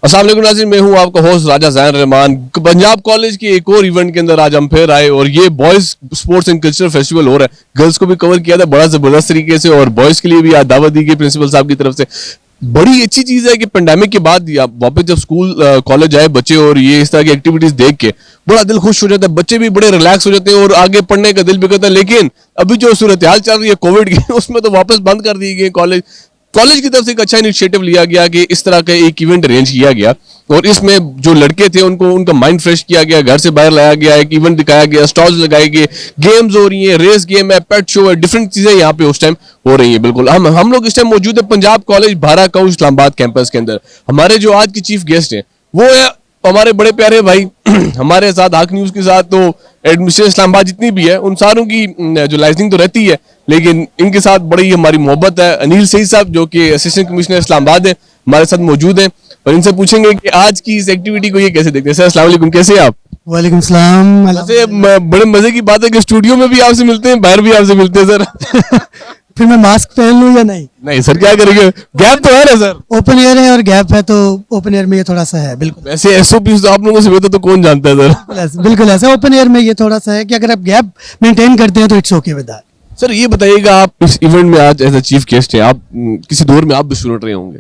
अस्सलाम वालेकुम नाज़रीन, मैं हूं आपका होस्ट राजा ज़ैन रहमान। पंजाब कॉलेज के एक और इवेंट के अंदर आज हम फिर आए और ये boys sports and cultural festival हो रहा है। गर्ल्स को भी कवर किया था बड़ा जबरदस्त तरीके से और बॉयज के लिए भी आज दावत दी गई प्रिंसिपल साहब की तरफ से। बड़ी अच्छी चीज है कि पेंडेमिक के बाद वापस जब स्कूल कॉलेज आए बच्चे और ये इस तरह की एक्टिविटीज देख के बड़ा दिल खुश हो जाता है, बच्चे भी बड़े रिलैक्स हो जाते हैं और आगे पढ़ने का दिल भी करता है। लेकिन अभी जो सूरत हाल चल रही है कोविड की, उसमें तो वापस बंद कर दिए गए कॉलेज। कॉलेज की तरफ से एक अच्छा इनिशिएटिव लिया गया कि इस तरह का एक इवेंट अरेंज किया गया और इसमें जो लड़के थे उनको उनका माइंड फ्रेश किया गया, घर से बाहर लाया गया, एक इवेंट दिखाया गया, स्टॉल्स लगाए गए, गेम्स हो रही हैं, रेस गेम है, पेट शो है, डिफरेंट चीजें यहाँ पे उस टाइम हो रही है। बिल्कुल हम लोग इस टाइम मौजूद है पंजाब कॉलेज भारा काउ इस्लामाबाद कैंपस के अंदर। हमारे जो आज की चीफ गेस्ट हैं वो है हमारे बड़े प्यारे भाई हमारे साथ हाक न्यूज के साथ तो एडमिशन इस्लामाबाद जितनी भी है उन सारों की जो लाइसेंसिंग तो रहती है, लेकिन इनके साथ बड़ी हमारी मोहब्बत है। अनिल सईद साहब जो कि असिस्टेंट कमिश्नर इस्लामाबाद है हमारे साथ मौजूद हैं और इनसे पूछेंगे कि आज की इस एक्टिविटी को ये कैसे देखते हैं। सर अस्सलाम वालेकुम, कैसे हैं आप? वालेकुम सलाम। वैसे बड़े मजे की बात है कि स्टूडियो में भी आपसे मिलते हैं, बाहर भी आपसे मिलते हैं सर। फिर मैं मास्क पहन लूं या नहीं? नहीं सर, क्या करेंगे, गैप तो है ना सर। ओपन एयर है और गैप है तो ओपन एयर में ये थोड़ा सा है। बिल्कुल वैसे एसओपी तो आप लोगों से बेहतर तो कौन जानता है सर। बिल्कुल ऐसा ओपन एयर में ये थोड़ा सा है कि अगर आप गैप मेंटेन करते हैं तो it's okay with that. Sir ये बताइएगा, आप इस इवेंट में आज एज अ चीफ गेस्ट हैं, आप किसी दौर में आप भी स्टूडेंट रहे होंगे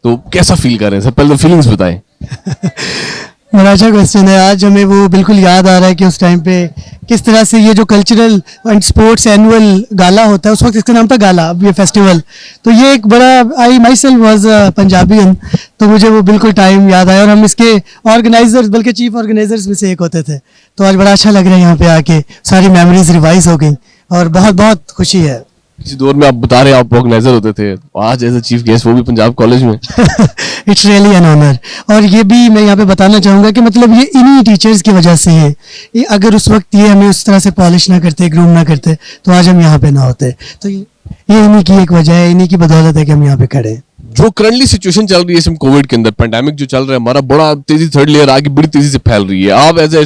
तो कैसा फील कर रहे हैं सर? पहले तो फीलिंग्स बताएं। बड़ा अच्छा क्वेश्चन है। आज हमें वो बिल्कुल याद आ रहा है कि उस टाइम पे किस तरह से ये जो कल्चरल एंड स्पोर्ट्स एनुअल गाला होता है, उस वक्त इसका नाम था गाला, अब ये फेस्टिवल। तो ये एक बड़ा आई माई सेल्फ वॉज पंजाबियन, तो मुझे वो बिल्कुल टाइम याद आया और हम इसके ऑर्गेनाइजर्स बल्कि चीफ ऑर्गेनाइजर्स में से एक होते थे। तो आज बड़ा अच्छा लग रहा है यहाँ पे आके, सारी मेमोरीज रिवाइज हो गई और बहुत बहुत खुशी है। किसी दौर में आप बता रहे हैं आप ऑर्गेनाइजर होते थे, आज एज अ चीफ गेस्ट वो भी पंजाब कॉलेज में। It's really an honour. और ये भी मैं यहाँ पे बताना चाहूँगा कि मतलब ये इन्हीं टीचर्स की वजह से है। ये अगर उस वक्त ये हमें उस तरह से पॉलिश ना करते, ग्रूम ना करते तो आज हम यहाँ पे ना होते। तो ये इन्हीं की एक वजह है, इन्हीं की बदौलत है कि हम यहाँ पे खड़े हैं। जो करंटली सिचुएशन चल रही है इसमें कोविड के अंदर, पेंडेमिक जो चल रहा है हमारा, बड़ा तेजी थर्ड लेयर आगे बड़ी तेजी से फैल रही है। आप एज ए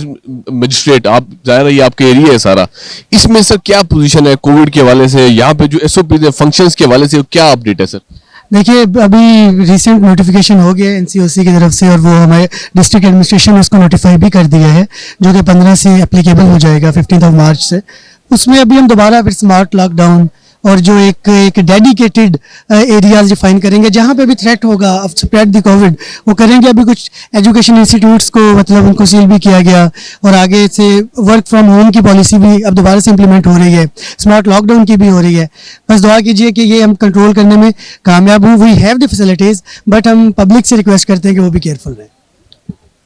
मजिस्ट्रेट, आप जाहिर है ये आपके एरिया है सारा, इसमें सर क्या पोजीशन है कोविड के हवाले से, यहाँ पे जो एसओपी है फंक्शंस के हवाले से क्या अपडेट है सर? देखिए अभी रिसेंट नोटिफिकेशन हो गया एनसीओसी की तरफ से और वो हमारे डिस्ट्रिक्ट एडमिनिस्ट्रेशन ने उसको नोटिफाई भी कर दिया है, जो कि 15 से एप्लीकेबल हो जाएगा 15 मार्च से। उसमें अभी हम दोबारा फिर स्मार्ट लॉकडाउन और जो एक डेडिकेटेड एरियाज डिफाइन करेंगे जहाँ पे भी थ्रेट होगा ऑफ स्प्रेड द कोविड, वो करेंगे। अभी कुछ एजुकेशन इंस्टीट्यूट्स को मतलब उनको सील भी किया गया और आगे से वर्क फ्रॉम होम की पॉलिसी भी अब दोबारा से इम्प्लीमेंट हो रही है, स्मार्ट लॉकडाउन की भी हो रही है। बस दुआ कीजिए कि ये हम कंट्रोल करने में कामयाब हों। We have the facilities but हम पब्लिक से रिक्वेस्ट करते हैं कि वो भी केयरफुल रहें।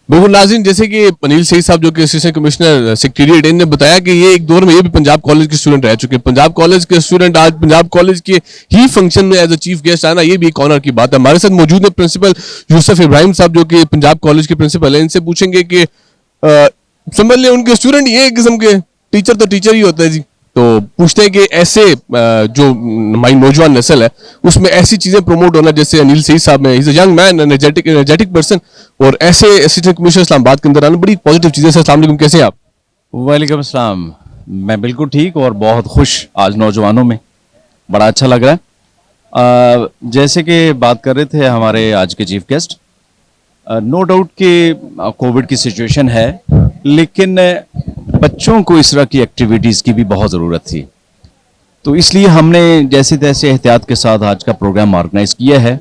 बिल्कुल नाज़रीन, जैसे कि अनिल सईद साहब जो कि असिस्टेंट कमिश्नर सेक्रेटरीट ने बताया कि ये एक दौर में ये भी पंजाब कॉलेज के स्टूडेंट रह चुके हैं। पंजाब कॉलेज के स्टूडेंट आज पंजाब कॉलेज के ही फंक्शन में एज अ चीफ गेस्ट आना, ये भी एक ऑनर की बात है। हमारे साथ मौजूद है प्रिंसिपल यूसुफ इब्राहिम साहब जो कि पंजाब कॉलेज के प्रिंसिपल है। इनसे पूछेंगे कि समझ लें उनके स्टूडेंट ये एक किस्म के, टीचर तो टीचर ही होता है जी, तो पूछते हैं कि ऐसे जो हमारी नौजवान नस्ल है उसमें ऐसी चीजें प्रमोट होना, जैसे अनिल सईद साहब है, is a young man, energetic person, और ऐसे असिस्टेंट कमिश्नर इस्लामाबाद के अंदर आना बड़ी पॉजिटिव चीजें। अस्सलाम वालेकुम, कैसे हैं आप? वालेकुम अस्सलाम, मैं बिल्कुल ठीक और बहुत खुश आज नौजवानों में, बड़ा अच्छा लग रहा है। जैसे कि बात कर रहे थे हमारे आज के चीफ गेस्ट, नो डाउट कि कोविड की सिचुएशन है, लेकिन बच्चों को इस तरह की एक्टिविटीज़ की भी बहुत ज़रूरत थी। तो इसलिए हमने जैसे तैसे एहतियात के साथ आज का प्रोग्राम ऑर्गेनाइज किया है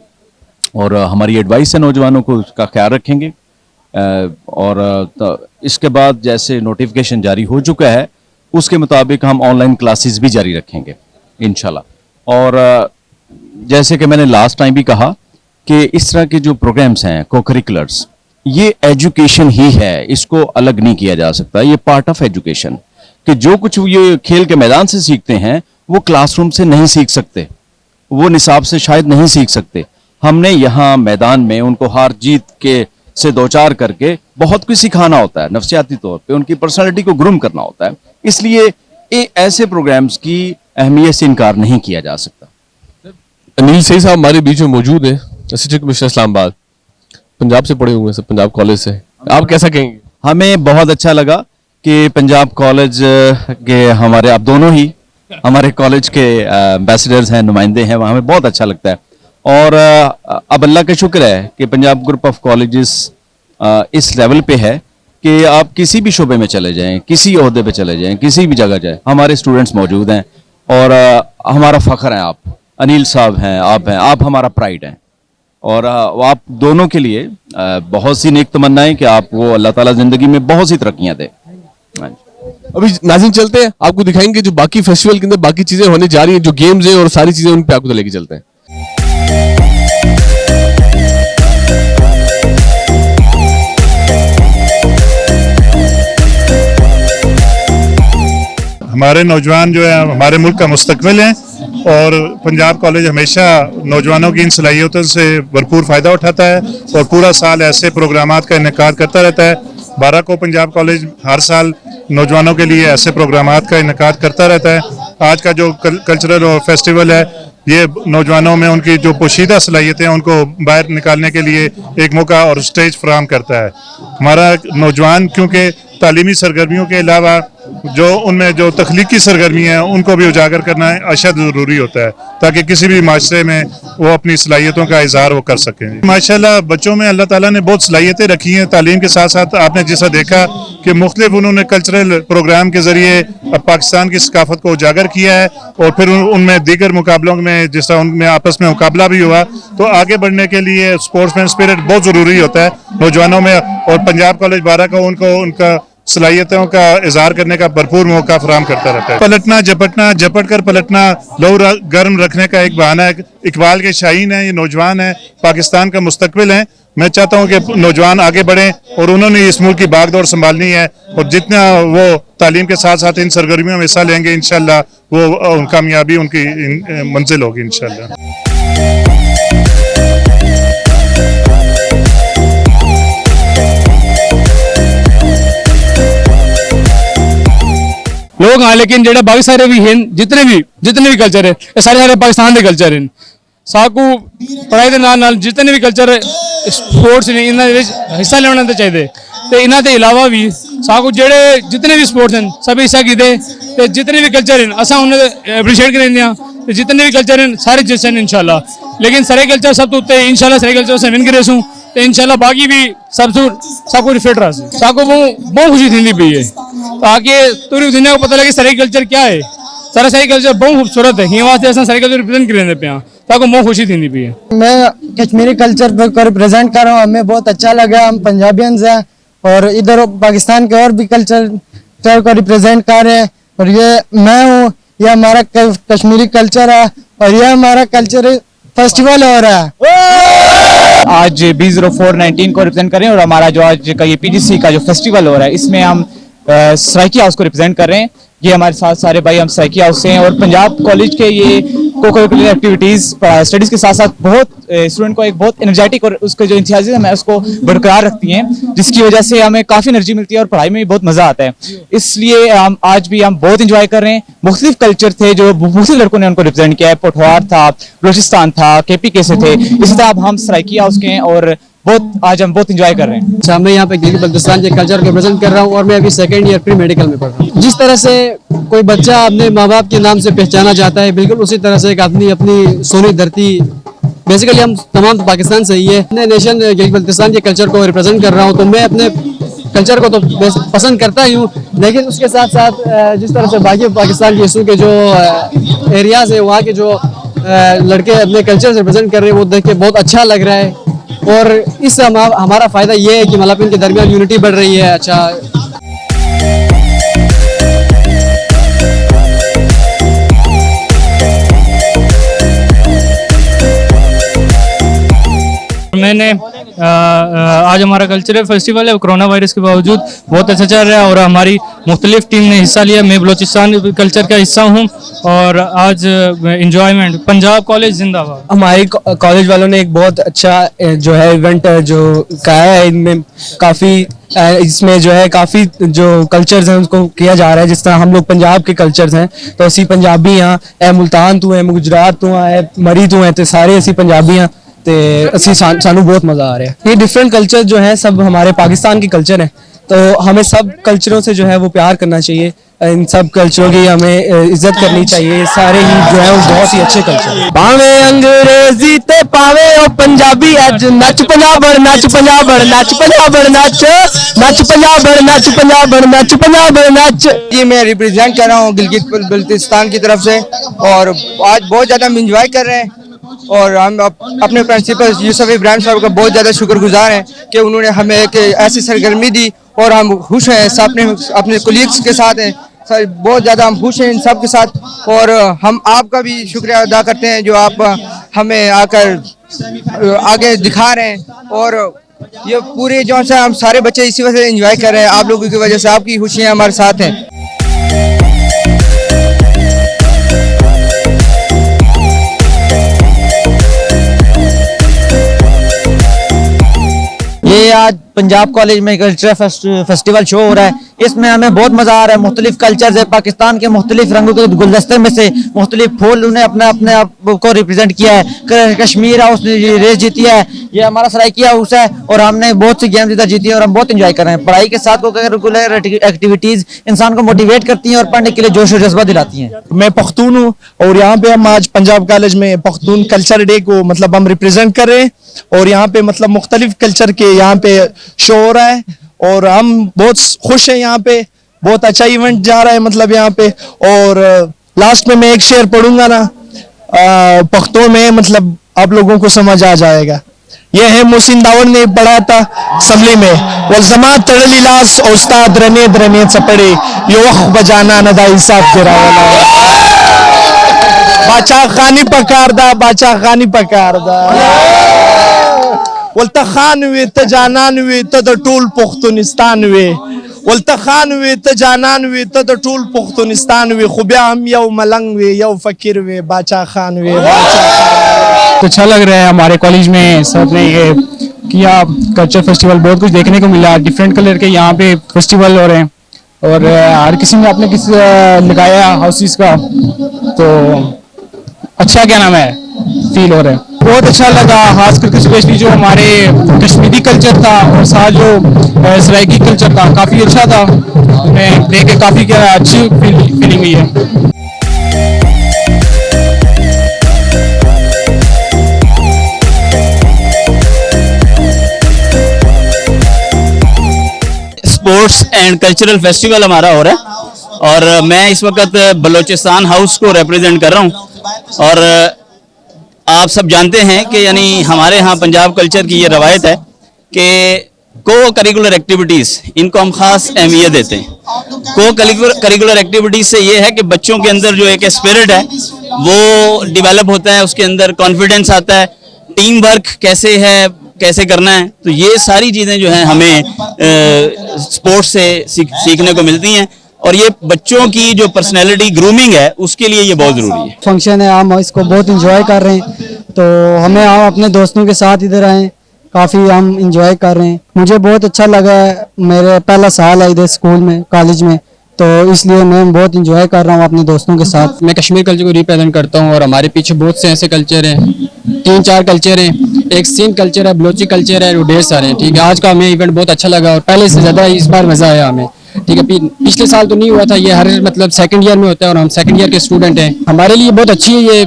और हमारी एडवाइस है नौजवानों को उसका ख्याल रखेंगे। और इसके बाद जैसे नोटिफिकेशन जारी हो चुका है उसके मुताबिक हम ऑनलाइन क्लासेस भी जारी रखेंगे इंशाल्लाह। और जैसे कि मैंने लास्ट टाइम भी कहा कि इस तरह के जो प्रोग्राम्स हैं को-करिकुलर्स, ये एजुकेशन ही है, इसको अलग नहीं किया जा सकता। ये पार्ट ऑफ एजुकेशन कि जो कुछ ये खेल के मैदान से सीखते हैं वो क्लासरूम से नहीं सीख सकते, वो निसाब से शायद नहीं सीख सकते। हमने यहाँ मैदान में उनको हार जीत के से दो चार करके बहुत कुछ सिखाना होता है, नफ्सियाती तौर पे उनकी पर्सनालिटी को ग्रूम करना होता है। इसलिए ऐसे प्रोग्राम्स की अहमियत से इनकार नहीं किया जा सकता। अनिल सईद साहब हमारे बीच में मौजूद है, असिस्टेंट कमिश्नर इस्लामाबाद, पंजाब से पढ़े हुए हैं सर, पंजाब कॉलेज से, आप कैसा कहेंगे? हमें बहुत अच्छा लगा कि पंजाब कॉलेज के हमारे आप दोनों ही हमारे कॉलेज के एम्बेसडर्स हैं, नुमाइंदे हैं, वहाँ हमें बहुत अच्छा लगता है। और अब अल्लाह का शुक्र है कि पंजाब ग्रुप ऑफ कॉलेजेस इस लेवल पे है कि आप किसी भी शोबे में चले जाएं, किसी ओहदे पे चले जाएं, किसी भी जगह जाएं, हमारे स्टूडेंट्स मौजूद हैं और हमारा फ़ख्र है। आप अनिल साहब हैं, आप हमारा प्राइड हैं और आप दोनों के लिए बहुत सी नेक तमन्नाएं कि आपको अल्लाह ताला ज़िंदगी में बहुत सी तरक्कियां दे। हाँ जी। अभी नाज़रीन चलते हैं, आपको दिखाएंगे जो बाकी फेस्टिवल के अंदर बाकी चीजें होने जा रही है, जो गेम्स है और सारी चीजें उन पे आपको तो लेके चलते हैं। हमारे नौजवान जो है हमारे मुल्क का मुस्तकबिल हैं और पंजाब कॉलेज हमेशा नौजवानों की इन सलाहियतों से भरपूर फ़ायदा उठाता है और पूरा साल ऐसे प्रोग्रामात का इनेकाद करता रहता है। 12 को पंजाब कॉलेज हर साल नौजवानों के लिए ऐसे प्रोग्रामात का इनेकाद करता रहता है। आज का जो कल्चरल और फेस्टिवल है ये नौजवानों में उनकी जो पोशीदा सलाहियतें हैं उनको बाहर निकालने के लिए एक मौका और स्टेज फराहम करता है। हमारा नौजवान क्योंकि तालीमी सरगर्मियों के अलावा जो उनमें जो तख्लीकी सरगर्मियाँ हैं उनको भी उजागर करना अशद ज़रूरी होता है ताकि किसी भी माशरे में वो अपनी सलाहियतों का इजहार वो कर सकें। माशाल्लाह बच्चों में अल्लाह ताला ने बहुत सलाहियतें रखी हैं। तालीम के साथ साथ आपने जैसा देखा कि मुख्तलिफ उन्होंने कल्चरल प्रोग्राम के ज़रिए पाकिस्तान की सकाफत को उजागर किया है और फिर उनमें दीगर मुकाबलों में जिस तरह उनमें आपस में मुकाबला भी हुआ तो आगे बढ़ने के लिए स्पोर्ट्समैन स्पिरिट बहुत ज़रूरी होता है नौजवानों में और पंजाब कॉलेज 12 का उनको उनका सलाहियतों का इजहार करने का भरपूर मौका फराहम करता रहता है। पलटना झपटना, झपट कर पलटना लहू गर्म रखने का एक बहाना है। इकबाल के शाहीन है, ये नौजवान है, पाकिस्तान का मुस्तकबिल है। मैं चाहता हूँ कि नौजवान आगे बढ़ें और उन्होंने इस मुल्क की बागडोर संभालनी है और जितना वो तालीम के साथ साथ इन सरगर्मियों में हिस्सा लेंगे इंशाल्लाह वो कामयाबी उनकी मंजिल होगी इंशाल्लाह। लोग हाँ लेकिन जेडे बाकी सारे भी हैं जितने भी कल्चर है ये सारे पाकिस्तान के कल्चर हैं। साकू पढ़ाई के नाल जितने भी कल्चर स्पोर्ट्स ने इन्होंने हिस्सा लेना चाहिए तो इन्होंने अलावा भी साकू जेडे जितने भी स्पोर्ट्स हैं सब हिस्सा कीते ते जितने भी कल्चर हैं असा उन्हें अप्रीशिएट करें जितने भी कल्चर हैं सारे जैसे हैं इंशाल्लाह। लेकिन सारे कल्चर सब तो उत्ते इंशाल्लाह सारे कल्चर से विन करे सूं तो इंशाल्लाह बाकी भी सब कुछ फिट रहा साकू बहुत खुशी थी पी है ताकि पूरी दुनिया को पता लगे सारे कल्चर क्या है। सारा सही कल्चर बहुत खूबसूरत है, ये वास्ते असां सारे कल्चर रिप्रेजेंट करें पे ताकि बहुत खुशी थी पी है। मैं कश्मीरी कल्चर को रिप्रेजेंट कर रहा हूँ, हमें बहुत अच्छा लगा। हम पंजाबियंस हैं और इधर पाकिस्तान के और भी कल्चर को रिप्रेजेंट कर रहे हैं और ये मैं हूँ, ये हमारा कश्मीरी कल्चर है और ये हमारा कल्चर फेस्टिवल हो रहा है। आज 20/4/19 को रिप्रेजेंट करें और हमारा जो आज का ये पीजीसी का जो फेस्टिवल हो रहा है इसमें हम सराइकी हाउस को रिप्रेजेंट कर रहे हैं। ये हमारे साथ सारे भाई हम सराइकी हाउस से हैं और पंजाब कॉलेज के ये को-करिकुलर एक्टिविटीज़ स्टडीज़ के साथ साथ बहुत स्टूडेंट को एक बहुत एनर्जेटिक और उसके जो इंथुसियाज्म है उसको बरकरार रखती हैं जिसकी वजह से हमें काफ़ी एनर्जी मिलती है और पढ़ाई में भी बहुत मज़ा आता है। इसलिए हम आज भी हम बहुत इंजॉय कर रहे हैं। मुख्तलिफ कल्चर थे जो मुख्तलिफ लड़कों ने उनको रिप्रेजेंट किया है। पोठवार था, बलोचिस्तान था, KPK से थे। इसी तरह हम सराइकी हाउस के हैं और आज हम बहुत इंजॉय कर रहे हैं। अच्छा, मैं यहाँ पे गिलगित बल्तिस्तान के कल्चर को रिप्रेजेंट कर रहा हूँ और मैं अभी सेकंड ईयर प्री मेडिकल में पढ़ रहा हूँ। जिस तरह से कोई बच्चा अपने माँ बाप के नाम से पहचाना चाहता है बिल्कुल उसी तरह से एक आदमी अपनी सोनी धरती, बेसिकली हम तमाम तो पाकिस्तान से ही है, अपने नेशन गिलगित बल्तिस्तान के कल्चर को रिप्रेजेंट कर रहा हूँ। तो मैं अपने कल्चर को तो पसंद करता ही हूँ लेकिन उसके साथ साथ जिस तरह से बाकी पाकिस्तान के हिस्सों के जो एरियाज है वहाँ के जो लड़के अपने कल्चर से रिप्रेजेंट कर रहे हैं वो देख के बहुत अच्छा लग रहा है और इस हमारा फ़ायदा ये है कि मतलब इनके दरमियान यूनिटी बढ़ रही है। अच्छा, मैंने आज हमारा कल्चरल फेस्टिवल है, कोरोना वायरस के बावजूद बहुत अच्छा चल रहा है और हमारी मुख्तलिफ टीम ने हिस्सा लिया। मैं बलोचिस्तान कल्चर का हिस्सा हूँ और आज इंजॉयमेंट पंजाब कॉलेज जिंदाबाद। हमारे कॉलेज वालों ने एक बहुत अच्छा जो है इवेंट जो कराया है, इनमें काफ़ी इसमें जो है काफ़ी जो कल्चर्स हैं उसको किया जा रहा है। जिस तरह हम लोग पंजाब के कल्चर्स हैं तो असी पंजाबी हाँ, ए मुल्तान तू है, गुजरात तू हाँ, ए मरी तू है, तो सारे असी पंजाबी हाँ ते असी सानू बहुत मज़ा आ रहा है। ये डिफरेंट कल्चर जो है सब हमारे पाकिस्तान के कल्चर हैं तो हमें सब कल्चरों से जो है वो प्यार करना चाहिए। इन सब कल्चरों की हमें इज्जत करनी चाहिए। सारे ही जो है वो बहुत ही अच्छे कल्चर है। पावे अंग्रेजी ते पावे ओ पंजाबी अज नच पंजाबड़ नच पंजाबड़ नच पंजाबड़ नच नच पंजाबड़ नच पंजाबड़ नच पंजाबड़ नच। जी मैं रिप्रेजेंट कर रहा हूँ गिलगित बल्तिस्तान की तरफ से और आज बहुत ज़्यादा हम इंजॉय कर रहे हैं और हम अपने प्रिंसिपल यूसुफ इब्राहिम साहब का बहुत ज़्यादा शुक्रगुजार हैं कि उन्होंने हमें एक ऐसी सरगर्मी दी और हम खुश हैं अपने कोलीग्स के साथ हैं सर, बहुत ज़्यादा हम खुश हैं इन सब के साथ और हम आपका भी शुक्रिया अदा करते हैं जो आप हमें आकर आगे दिखा रहे हैं और ये पूरे जो सा हम सारे बच्चे इसी वजह से एंजॉय कर रहे हैं। आप लोगों की वजह से आपकी खुशियाँ हमारे साथ हैं। ये आज पंजाब कॉलेज में कल्चरल फेस्टिवल शो हो रहा है। इसमें हमें बहुत मजा आ रहा है। मुख्तलिफ कल्चर है, पाकिस्तान के मुख्तलिफ रंगों के गुलदस्ते में से मुख्तलिफ फूल उन्हें अपने आप को रिप्रेजेंट किया है। कश्मीर हाउस ने रेस जीती है, ये हमारा सराइकिया हाउस है और हमने बहुत सी गेम्स इधर जीती है और हम बहुत इंजॉय कर रहे हैं। पढ़ाई के साथ को करिकुलर एक्टिविटीज इंसान को मोटिवेट करती हैं और पढ़ने के लिए जोश और जज्बा दिलाती हैं। मैं पख्तून हूँ और यहाँ पे हम आज पंजाब कॉलेज में पख्तून कल्चर डे को मतलब हम रिप्रेजेंट कर रहे हैं और यहाँ पे मतलब मुख्तलिफ कल्चर के यहाँ पे शो हो रहा है और हम बहुत खुश हैं। यहाँ पे बहुत अच्छा इवेंट जा रहा है मतलब यहाँ पे। और लास्ट में मैं एक शेर पढ़ूंगा ना पख्तों में, मतलब आप लोगों को समझ आ जाएगा। यह है मोहसिन दावड़ ने पढ़ा था असम्बली में, वो जमा तड़लीलास उस्ताद रने द्रने चपड़े यो वक्त बजाना नदाई साहब गिरा बाचा खानी पकारदा बाचा खानी पकारदा वल्ता खान वे त जानान वे त द टूल पुख्तुनिस्तान वे वल्ता खान वे त जानान वे त द टूल पुख्तुनिस्तान वे खुबिया हम यौ मलंग वे यौ फकीर वे बाचा खान वे बाचा। तो अच्छा लग रहा है हमारे कॉलेज में सब ने ये किया कल्चर फेस्टिवल, बहुत कुछ देखने को मिला। डिफरेंट कलर के यहाँ पे फेस्टिवल हो रहे हैं और हर किसी ने अपने किसी लगाया हाउसेस का, तो अच्छा क्या नाम है फील हो रहा है। बहुत अच्छा लगा, खास करके स्पेशली जो हमारे कश्मीरी कल्चर था और साथ जो सराइकी कल्चर था काफ़ी अच्छा था। मैं देख के काफ़ी अच्छी फीलिंग हुई है। स्पोर्ट्स एंड कल्चरल फेस्टिवल हमारा हो रहा है और मैं इस वक्त बलोचिस्तान हाउस को रिप्रेजेंट कर रहा हूं और आप सब जानते हैं कि यानी हमारे यहाँ पंजाब कल्चर की ये रवायत है कि को करिकुलर एक्टिविटीज़ इनको हम खास अहमियत देते हैं। को करिकुलर एक्टिविटीज़ से ये है कि बच्चों के अंदर जो एक स्पिरिट है वो डिवेलप होता है, उसके अंदर कॉन्फिडेंस आता है, टीम वर्क कैसे है कैसे करना है, तो ये सारी चीज़ें जो हैं हमें स्पोर्ट्स से सीखने को मिलती हैं और ये बच्चों की जो पर्सनैलिटी ग्रूमिंग है उसके लिए ये बहुत ज़रूरी है। फंक्शन है, हम इसको बहुत इंजॉय कर रहे हैं, तो हमें हम अपने दोस्तों के साथ इधर आए, काफ़ी हम इंजॉय कर रहे हैं। मुझे बहुत अच्छा लगा है, मेरे पहला साल है इधर स्कूल में कॉलेज में, तो इसलिए मैं बहुत इंजॉय कर रहा हूँ अपने दोस्तों के साथ। मैं कश्मीर कल्चर को रिप्रेजेंट करता हूँ और हमारे पीछे बहुत से ऐसे कल्चर हैं, 3-4 कल्चर हैं। एक सिंध कल्चर है, बलोची कल्चर है, वो ढेर सारे हैं। ठीक है, आज का हमें इवेंट बहुत अच्छा लगा और पहले से ज़्यादा इस बार मज़ा आया हमें। ठीक है, पिछले साल तो नहीं हुआ था, ये हर मतलब सेकंड ईयर में होता है और हम सेकंड ईयर के स्टूडेंट हैं। हमारे लिए बहुत अच्छी है ये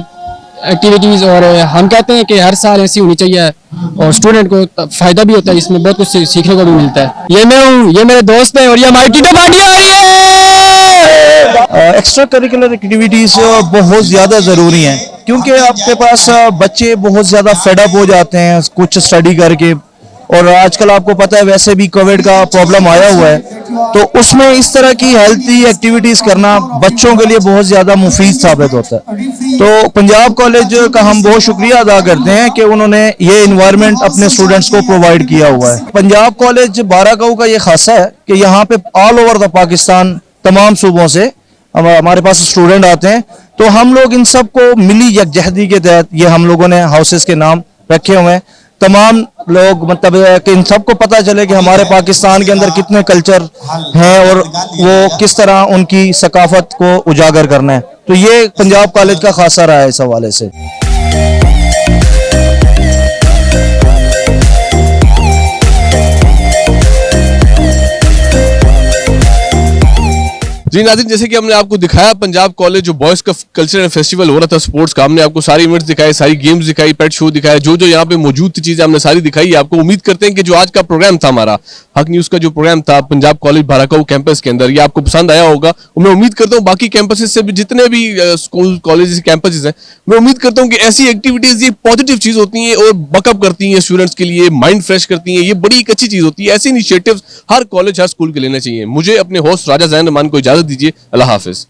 एक्टिविटीज़ और हम कहते हैं कि हर साल ऐसी होनी चाहिए और स्टूडेंट को फ़ायदा भी होता है, इसमें बहुत कुछ सीखने को भी मिलता है। ये मैं हूँ, ये मेरे दोस्त हैं और ये हमारी टीटो पार्टी आ रही है। एक्स्ट्रा करिकुलर एक्टिविटीज बहुत ज़्यादा ज़रूरी हैं क्योंकि आपके पास बच्चे बहुत ज़्यादा फेडअप हो जाते हैं कुछ स्टडी करके, और आजकल आपको पता है वैसे भी कोविड का प्रॉब्लम आया हुआ है, तो उसमें इस तरह की हेल्थी एक्टिविटीज़ करना बच्चों के लिए बहुत ज़्यादा मुफीद साबित होता है। तो पंजाब कॉलेज का हम बहुत शुक्रिया अदा करते हैं कि उन्होंने ये इन्वायरमेंट अपने स्टूडेंट्स को प्रोवाइड किया हुआ है। पंजाब कॉलेज बारागांव का ये खासा है कि यहाँ पे ऑल ओवर द पाकिस्तान तमाम सूबों से हमारे पास स्टूडेंट आते हैं, तो हम लोग इन सब को मिली यकजहती के तहत ये हम लोगों ने हाउसेस के नाम रखे हुए हैं। तमाम लोग मतलब कि इन सबको पता चले कि हमारे पाकिस्तान के अंदर कितने कल्चर हैं और वो किस तरह उनकी सकाफत को उजागर करना है, तो ये पंजाब कॉलेज का खासा रहा है इस हवाले से। जी नाज़रीन, जैसे कि हमने आपको दिखाया पंजाब कॉलेज जो बॉयज़ का कल्चरल फेस्टिवल हो रहा था स्पोर्ट्स का, हमने आपको सारी इवेंट्स दिखाए, सारी गेम्स दिखाई, पेट शो दिखाया, जो जो यहाँ पे मौजूद थी चीज़ें हमने सारी दिखाई। आपको उम्मीद करते हैं कि जो आज का प्रोग्राम था हमारा हक न्यूज़ का जो प्रोग्राम था पंजाब कॉलेज भाराकाऊ कैंपस के अंदर, ये आपको पसंद आया होगा। मैं उम्मीद करता हूँ बाकी कैंपसेस से भी जितने भी स्कूल कॉलेज कैंपसेस हैं, मैं उम्मीद करता हूँ कि ऐसी एक्टिविटीज़ ये पॉजिटिव चीज़ होती हैं और बकअप करती हैं स्टूडेंट्स के लिए, माइंड फ्रेश करती हैं। ये बड़ी एक अच्छी चीज़ होती है। ऐसे इनिशिएटिव्स हर कॉलेज हर स्कूल के लेने चाहिए। मुझे अपने होस्ट राजा ज़ैन रहमान को इजाज़त दीजिए। अल्लाह हाफिज़।